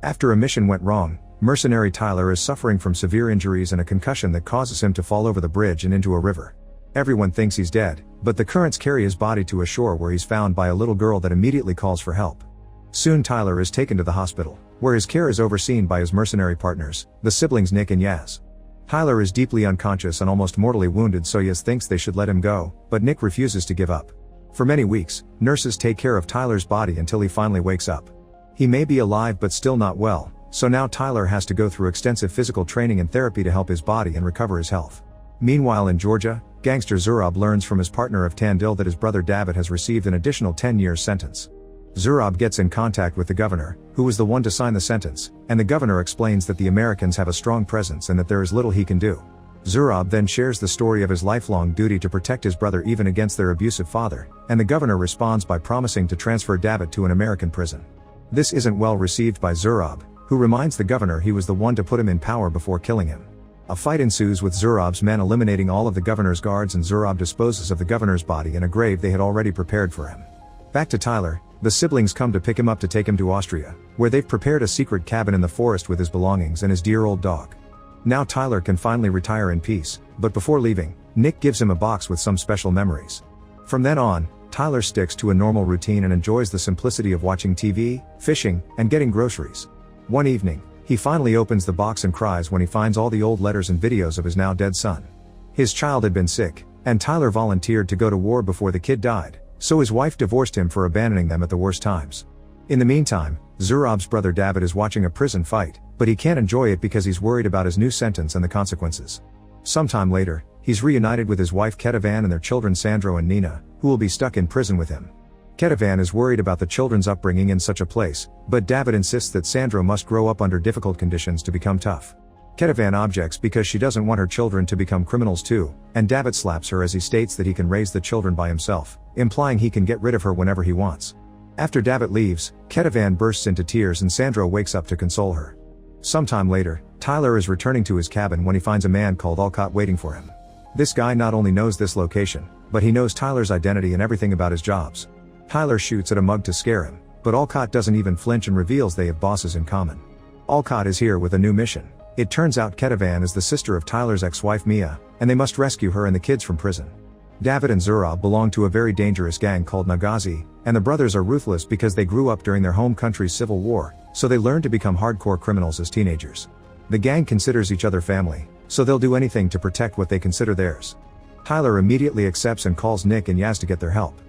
After a mission went wrong, mercenary Tyler is suffering from severe injuries and a concussion that causes him to fall over the bridge and into a river. Everyone thinks he's dead, but the currents carry his body to a shore where he's found by a little girl that immediately calls for help. Soon Tyler is taken to the hospital, where his care is overseen by his mercenary partners, the siblings Nick and Yaz. Tyler is deeply unconscious and almost mortally wounded, so Yaz thinks they should let him go, but Nick refuses to give up. For many weeks, nurses take care of Tyler's body until he finally wakes up. He may be alive but still not well, so now Tyler has to go through extensive physical training and therapy to help his body and recover his health. Meanwhile in Georgia, gangster Zurab learns from his partner of Tandil that his brother David has received an additional 10 years sentence. Zurab gets in contact with the governor, who was the one to sign the sentence, and the governor explains that the Americans have a strong presence and that there is little he can do. Zurab then shares the story of his lifelong duty to protect his brother even against their abusive father, and the governor responds by promising to transfer David to an American prison. This isn't well received by Zurab, who reminds the governor he was the one to put him in power before killing him. A fight ensues with Zurab's men eliminating all of the governor's guards, and Zurab disposes of the governor's body in a grave they had already prepared for him. Back to Tyler, the siblings come to pick him up to take him to Austria, where they've prepared a secret cabin in the forest with his belongings and his dear old dog. Now Tyler can finally retire in peace, but before leaving, Nick gives him a box with some special memories. From then on, Tyler sticks to a normal routine and enjoys the simplicity of watching TV, fishing, and getting groceries. One evening, he finally opens the box and cries when he finds all the old letters and videos of his now dead son. His child had been sick, and Tyler volunteered to go to war before the kid died, so his wife divorced him for abandoning them at the worst times. In the meantime, Zurab's brother David is watching a prison fight, but he can't enjoy it because he's worried about his new sentence and the consequences. Sometime later, he's reunited with his wife Kedivan and their children Sandro and Nina, who will be stuck in prison with him. Kedivan is worried about the children's upbringing in such a place, but David insists that Sandro must grow up under difficult conditions to become tough. Kedivan objects because she doesn't want her children to become criminals too, and David slaps her as he states that he can raise the children by himself, implying he can get rid of her whenever he wants. After David leaves, Kedivan bursts into tears and Sandro wakes up to console her. Sometime later, Tyler is returning to his cabin when he finds a man called Alcott waiting for him. This guy not only knows this location, but he knows Tyler's identity and everything about his jobs. Tyler shoots at a mug to scare him, but Alcott doesn't even flinch and reveals they have bosses in common. Alcott is here with a new mission. It turns out Kedivan is the sister of Tyler's ex-wife Mia, and they must rescue her and the kids from prison. David and Zurab belong to a very dangerous gang called Nagazi, and the brothers are ruthless because they grew up during their home country's civil war, so they learned to become hardcore criminals as teenagers. The gang considers each other family, so they'll do anything to protect what they consider theirs. Tyler immediately accepts and calls Nick and Yaz to get their help.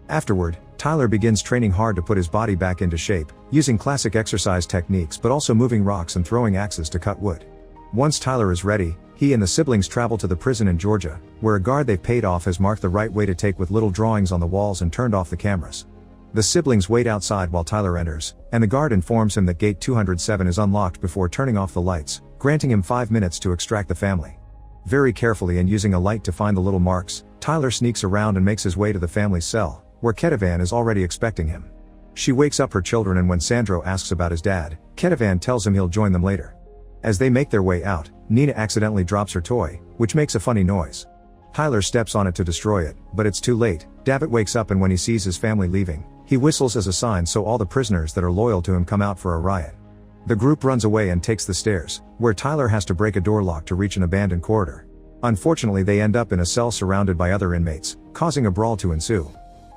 Afterward, Tyler begins training hard to put his body back into shape, using classic exercise techniques but also moving rocks and throwing axes to cut wood. Once Tyler is ready, he and the siblings travel to the prison in Georgia, where a guard they've paid off has marked the right way to take with little drawings on the walls and turned off the cameras. The siblings wait outside while Tyler enters, and the guard informs him that gate 207 is unlocked before turning off the lights, granting him 5 minutes to extract the family. Very carefully and using a light to find the little marks, Tyler sneaks around and makes his way to the family's cell, where Kedivan is already expecting him. She wakes up her children, and when Sandro asks about his dad, Kedivan tells him he'll join them later. As they make their way out, Nina accidentally drops her toy, which makes a funny noise. Tyler steps on it to destroy it, but it's too late. David wakes up, and when he sees his family leaving, he whistles as a sign so all the prisoners that are loyal to him come out for a riot. The group runs away and takes the stairs, where Tyler has to break a door lock to reach an abandoned corridor. Unfortunately, they end up in a cell surrounded by other inmates, causing a brawl to ensue.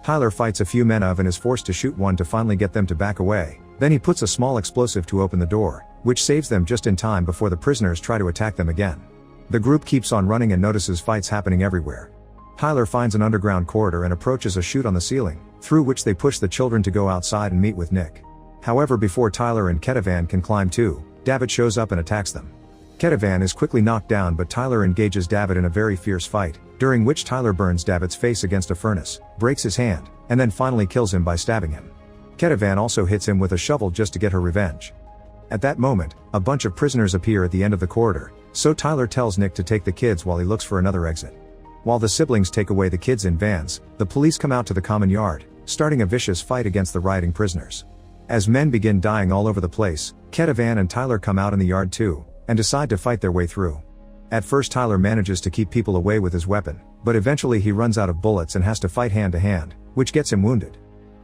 Tyler fights a few men of and is forced to shoot one to finally get them to back away. Then he puts a small explosive to open the door, which saves them just in time before the prisoners try to attack them again. The group keeps on running and notices fights happening everywhere. Tyler finds an underground corridor and approaches a chute on the ceiling, through which they push the children to go outside and meet with Nick. However, before Tyler and Kedivan can climb too, David shows up and attacks them. Kedivan is quickly knocked down, but Tyler engages David in a very fierce fight, during which Tyler burns David's face against a furnace, breaks his hand, and then finally kills him by stabbing him. Kedivan also hits him with a shovel just to get her revenge. At that moment, a bunch of prisoners appear at the end of the corridor, so Tyler tells Nick to take the kids while he looks for another exit. While the siblings take away the kids in vans, the police come out to the common yard, starting a vicious fight against the rioting prisoners. As men begin dying all over the place, Kedivan and Tyler come out in the yard too, and decide to fight their way through. At first Tyler manages to keep people away with his weapon, but eventually he runs out of bullets and has to fight hand to hand, which gets him wounded.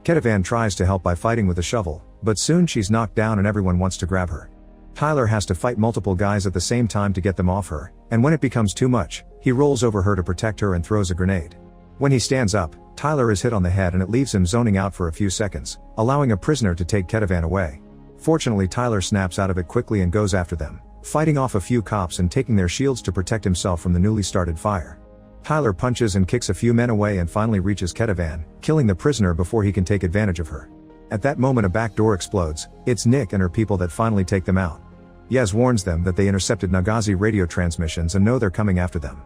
Kedivan tries to help by fighting with a shovel, but soon she's knocked down and everyone wants to grab her. Tyler has to fight multiple guys at the same time to get them off her, and when it becomes too much, he rolls over her to protect her and throws a grenade. When he stands up, Tyler is hit on the head and it leaves him zoning out for a few seconds, allowing a prisoner to take Kidnap away. Fortunately, Tyler snaps out of it quickly and goes after them, fighting off a few cops and taking their shields to protect himself from the newly started fire. Tyler punches and kicks a few men away and finally reaches Kidnap, killing the prisoner before he can take advantage of her. At that moment a back door explodes. It's Nick and her people that finally take them out. Yaz warns them that they intercepted Nagazi radio transmissions and know they're coming after them.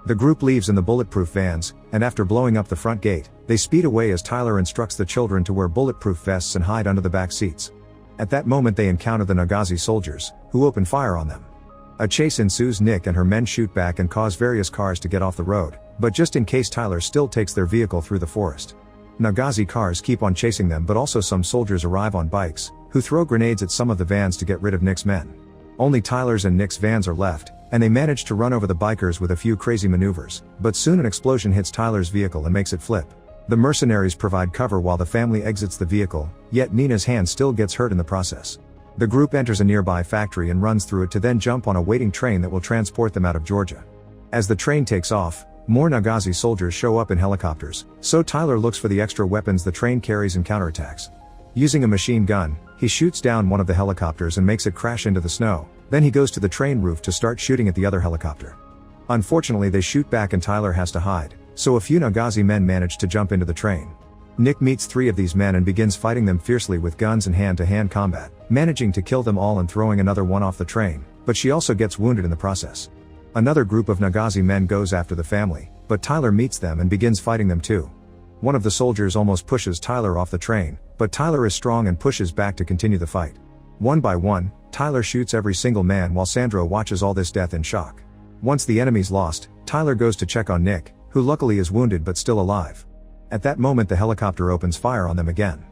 The group leaves in the bulletproof vans, and after blowing up the front gate, they speed away as Tyler instructs the children to wear bulletproof vests and hide under the back seats. At that moment they encounter the Nagazi soldiers, who open fire on them. A chase ensues. Nick and her men shoot back and cause various cars to get off the road, but just in case Tyler still takes their vehicle through the forest. Nagazi cars keep on chasing them, but also some soldiers arrive on bikes, who throw grenades at some of the vans to get rid of Nick's men. Only Tyler's and Nick's vans are left, and they manage to run over the bikers with a few crazy maneuvers, but soon an explosion hits Tyler's vehicle and makes it flip. The mercenaries provide cover while the family exits the vehicle, yet Nina's hand still gets hurt in the process. The group enters a nearby factory and runs through it to then jump on a waiting train that will transport them out of Georgia. As the train takes off, more Nagazi soldiers show up in helicopters, so Tyler looks for the extra weapons the train carries and counterattacks. Using a machine gun, he shoots down one of the helicopters and makes it crash into the snow, then he goes to the train roof to start shooting at the other helicopter. Unfortunately they shoot back and Tyler has to hide, so a few Nagazi men manage to jump into the train. Nick meets 3 of these men and begins fighting them fiercely with guns and hand-to-hand combat, managing to kill them all and throwing another one off the train, but she also gets wounded in the process. Another group of Nagazi men goes after the family, but Tyler meets them and begins fighting them too. One of the soldiers almost pushes Tyler off the train, but Tyler is strong and pushes back to continue the fight. One by one, Tyler shoots every single man while Sandro watches all this death in shock. Once the enemy's lost, Tyler goes to check on Nick, who luckily is wounded but still alive. At that moment the helicopter opens fire on them again.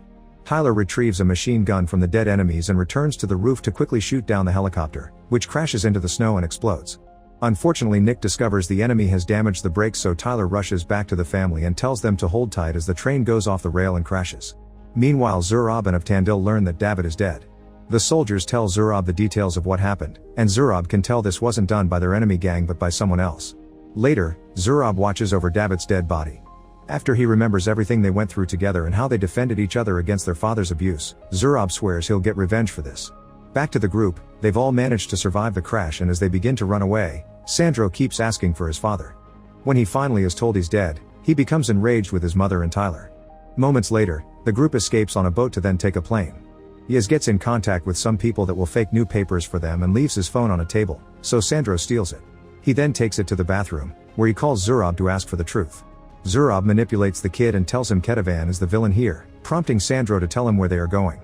Tyler retrieves a machine gun from the dead enemies and returns to the roof to quickly shoot down the helicopter, which crashes into the snow and explodes. Unfortunately Nick discovers the enemy has damaged the brakes, so Tyler rushes back to the family and tells them to hold tight as the train goes off the rail and crashes. Meanwhile Zurab and Avtandil learn that David is dead. The soldiers tell Zurab the details of what happened, and Zurab can tell this wasn't done by their enemy gang but by someone else. Later, Zurab watches over David's dead body. After he remembers everything they went through together and how they defended each other against their father's abuse, Zurab swears he'll get revenge for this. Back to the group, they've all managed to survive the crash, and as they begin to run away, Sandro keeps asking for his father. When he finally is told he's dead, he becomes enraged with his mother and Tyler. Moments later, the group escapes on a boat to then take a plane. Yaz gets in contact with some people that will fake new papers for them and leaves his phone on a table, so Sandro steals it. He then takes it to the bathroom, where he calls Zurab to ask for the truth. Zurab manipulates the kid and tells him Ketevan is the villain here, prompting Sandro to tell him where they are going.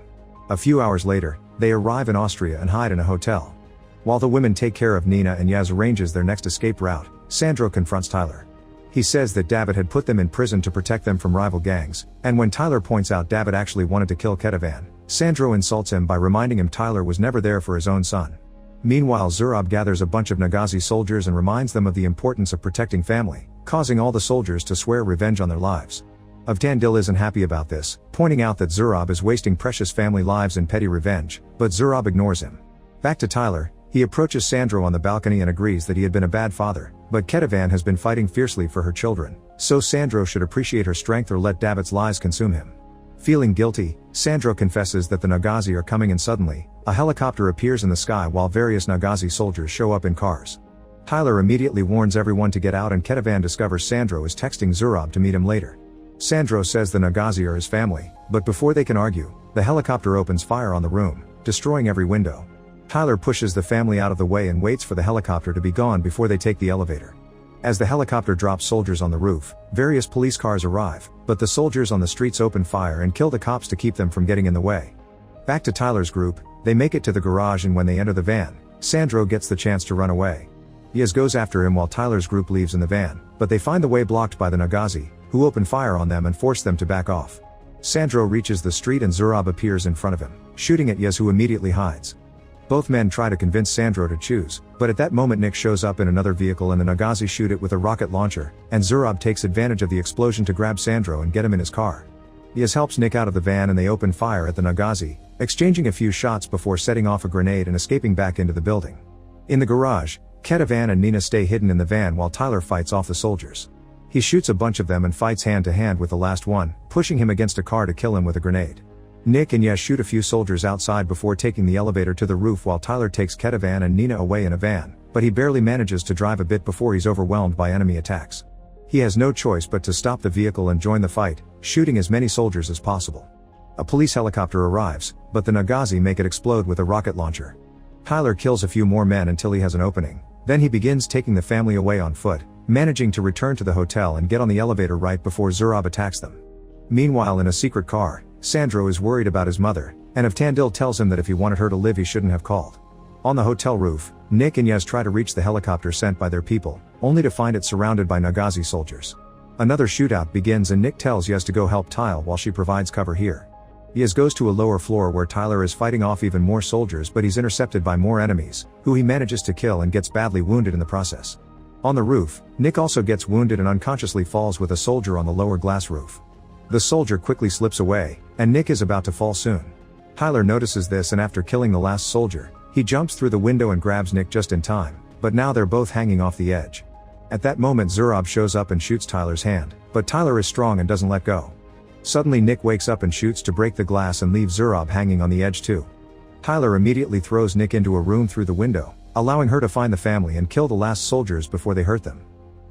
A few hours later, they arrive in Austria and hide in a hotel. While the women take care of Nina and Yaz arranges their next escape route, Sandro confronts Tyler. He says that David had put them in prison to protect them from rival gangs, and when Tyler points out David actually wanted to kill Ketevan, Sandro insults him by reminding him Tyler was never there for his own son. Meanwhile Zurab gathers a bunch of Nagazi soldiers and reminds them of the importance of protecting family, causing all the soldiers to swear revenge on their lives. Avtandil isn't happy about this, pointing out that Zurab is wasting precious family lives in petty revenge, but Zurab ignores him. Back to Tyler, he approaches Sandro on the balcony and agrees that he had been a bad father, but Ketevan has been fighting fiercely for her children, so Sandro should appreciate her strength or let David's lies consume him. Feeling guilty, Sandro confesses that the Nagazi are coming, and suddenly, a helicopter appears in the sky while various Nagazi soldiers show up in cars. Tyler immediately warns everyone to get out, and Ketevan discovers Sandro is texting Zurab to meet him later. Sandro says the Nagazi are his family, but before they can argue, the helicopter opens fire on the room, destroying every window. Tyler pushes the family out of the way and waits for the helicopter to be gone before they take the elevator. As the helicopter drops soldiers on the roof, various police cars arrive, but the soldiers on the streets open fire and kill the cops to keep them from getting in the way. Back to Tyler's group, they make it to the garage, and when they enter the van, Sandro gets the chance to run away. Yaz goes after him while Tyler's group leaves in the van, but they find the way blocked by the Nagazi, who open fire on them and force them to back off. Sandro reaches the street and Zurab appears in front of him, shooting at Yaz, who immediately hides. Both men try to convince Sandro to choose, but at that moment Nick shows up in another vehicle and the Nagazi shoot it with a rocket launcher, and Zurab takes advantage of the explosion to grab Sandro and get him in his car. Yaz helps Nick out of the van and they open fire at the Nagazi, exchanging a few shots before setting off a grenade and escaping back into the building. In the garage, Ketavan and Nina stay hidden in the van while Tyler fights off the soldiers. He shoots a bunch of them and fights hand to hand with the last one, pushing him against a car to kill him with a grenade. Nick and Yaz shoot a few soldiers outside before taking the elevator to the roof while Tyler takes Ketavan and Nina away in a van, but he barely manages to drive a bit before he's overwhelmed by enemy attacks. He has no choice but to stop the vehicle and join the fight, shooting as many soldiers as possible. A police helicopter arrives, but the Nagazi make it explode with a rocket launcher. Tyler kills a few more men until he has an opening, then he begins taking the family away on foot, managing to return to the hotel and get on the elevator right before Zurab attacks them. Meanwhile in a secret car, Sandro is worried about his mother, and if Tandil tells him that if he wanted her to live he shouldn't have called. On the hotel roof, Nick and Yaz try to reach the helicopter sent by their people, only to find it surrounded by Nagazi soldiers. Another shootout begins and Nick tells Yaz to go help Tyle while she provides cover here. Yaz goes to a lower floor where Tyler is fighting off even more soldiers but he's intercepted by more enemies, who he manages to kill and gets badly wounded in the process. On the roof, Nick also gets wounded and unconsciously falls with a soldier on the lower glass roof. The soldier quickly slips away, and Nick is about to fall soon. Tyler notices this and after killing the last soldier, he jumps through the window and grabs Nick just in time, but now they're both hanging off the edge. At that moment Zurab shows up and shoots Tyler's hand, but Tyler is strong and doesn't let go. Suddenly Nick wakes up and shoots to break the glass and leave Zurab hanging on the edge too. Tyler immediately throws Nick into a room through the window, allowing her to find the family and kill the last soldiers before they hurt them.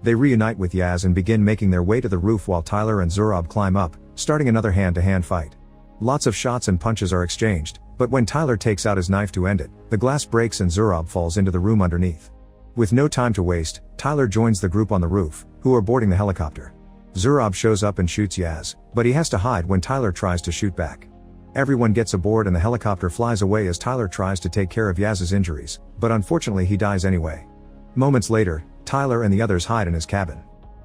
They reunite with Yaz and begin making their way to the roof while Tyler and Zurab climb up, starting another hand-to-hand fight. Lots of shots and punches are exchanged, but when Tyler takes out his knife to end it, the glass breaks and Zurab falls into the room underneath. With no time to waste, Tyler joins the group on the roof, who are boarding the helicopter. Zurab shows up and shoots Yaz, but he has to hide when Tyler tries to shoot back. Everyone gets aboard and the helicopter flies away as Tyler tries to take care of Yaz's injuries, but unfortunately he dies anyway. Moments later, Tyler and the others hide in his cabin.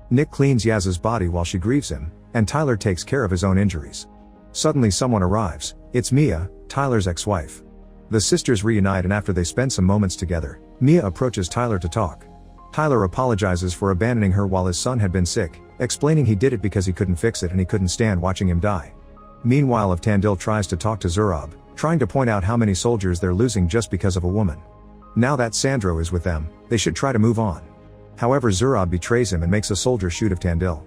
Nick cleans Yaz's body while she grieves him, and Tyler takes care of his own injuries. Suddenly someone arrives. It's Mia, Tyler's ex-wife. The sisters reunite and after they spend some moments together, Mia approaches Tyler to talk. Tyler apologizes for abandoning her while his son had been sick, explaining he did it because he couldn't fix it and he couldn't stand watching him die. Meanwhile Tandil tries to talk to Zurab, trying to point out how many soldiers they're losing just because of a woman. Now that Sandro is with them, they should try to move on. However Zurab betrays him and makes a soldier shoot of Tandil.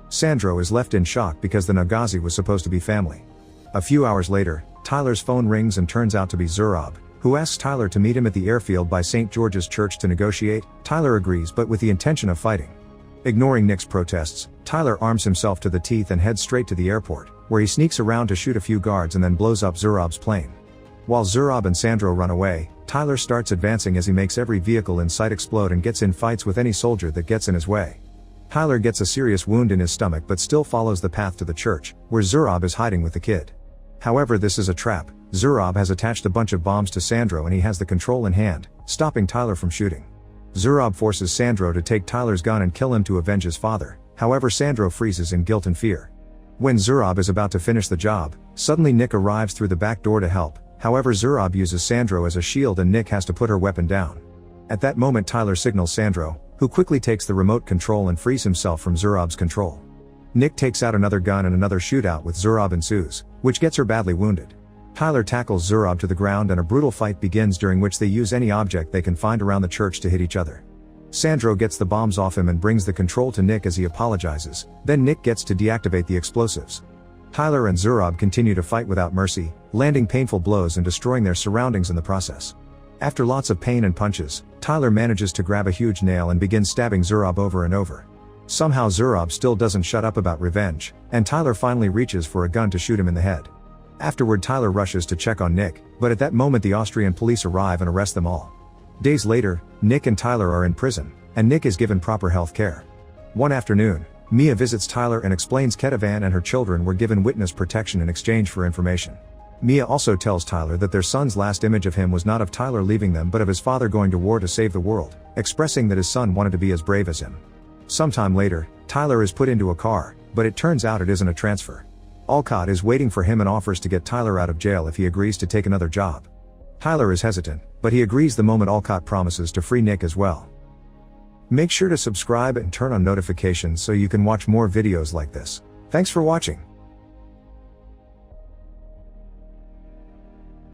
Sandro is left in shock because the Nagazi was supposed to be family. A few hours later, Tyler's phone rings and turns out to be Zurab, who asks Tyler to meet him at the airfield by St. George's Church to negotiate. Tyler agrees but with the intention of fighting. Ignoring Nick's protests, Tyler arms himself to the teeth and heads straight to the airport, where he sneaks around to shoot a few guards and then blows up Zurab's plane. While Zurab and Sandro run away, Tyler starts advancing as he makes every vehicle in sight explode and gets in fights with any soldier that gets in his way. Tyler gets a serious wound in his stomach but still follows the path to the church, where Zurab is hiding with the kid. However, this is a trap. Zurab has attached a bunch of bombs to Sandro and he has the control in hand, stopping Tyler from shooting. Zurab forces Sandro to take Tyler's gun and kill him to avenge his father, however Sandro freezes in guilt and fear. When Zurab is about to finish the job, suddenly Nick arrives through the back door to help, however Zurab uses Sandro as a shield and Nick has to put her weapon down. At that moment Tyler signals Sandro, who quickly takes the remote control and frees himself from Zurab's control. Nick takes out another gun and another shootout with Zurab ensues, which gets her badly wounded. Tyler tackles Zurab to the ground and a brutal fight begins during which they use any object they can find around the church to hit each other. Sandro gets the bombs off him and brings the control to Nick as he apologizes, then Nick gets to deactivate the explosives. Tyler and Zurab continue to fight without mercy, landing painful blows and destroying their surroundings in the process. After lots of pain and punches, Tyler manages to grab a huge nail and begins stabbing Zurab over and over. Somehow Zurab still doesn't shut up about revenge, and Tyler finally reaches for a gun to shoot him in the head. Afterward Tyler rushes to check on Nick, but at that moment the Austrian police arrive and arrest them all. Days later, Nick and Tyler are in prison, and Nick is given proper health care. One afternoon, Mia visits Tyler and explains Ketavan and her children were given witness protection in exchange for information. Mia also tells Tyler that their son's last image of him was not of Tyler leaving them but of his father going to war to save the world, expressing that his son wanted to be as brave as him. Sometime later, Tyler is put into a car, but it turns out it isn't a transfer. Alcott is waiting for him and offers to get Tyler out of jail if he agrees to take another job. Tyler is hesitant, but he agrees the moment Alcott promises to free Nick as well. Make sure to subscribe and turn on notifications so you can watch more videos like this. Thanks for watching.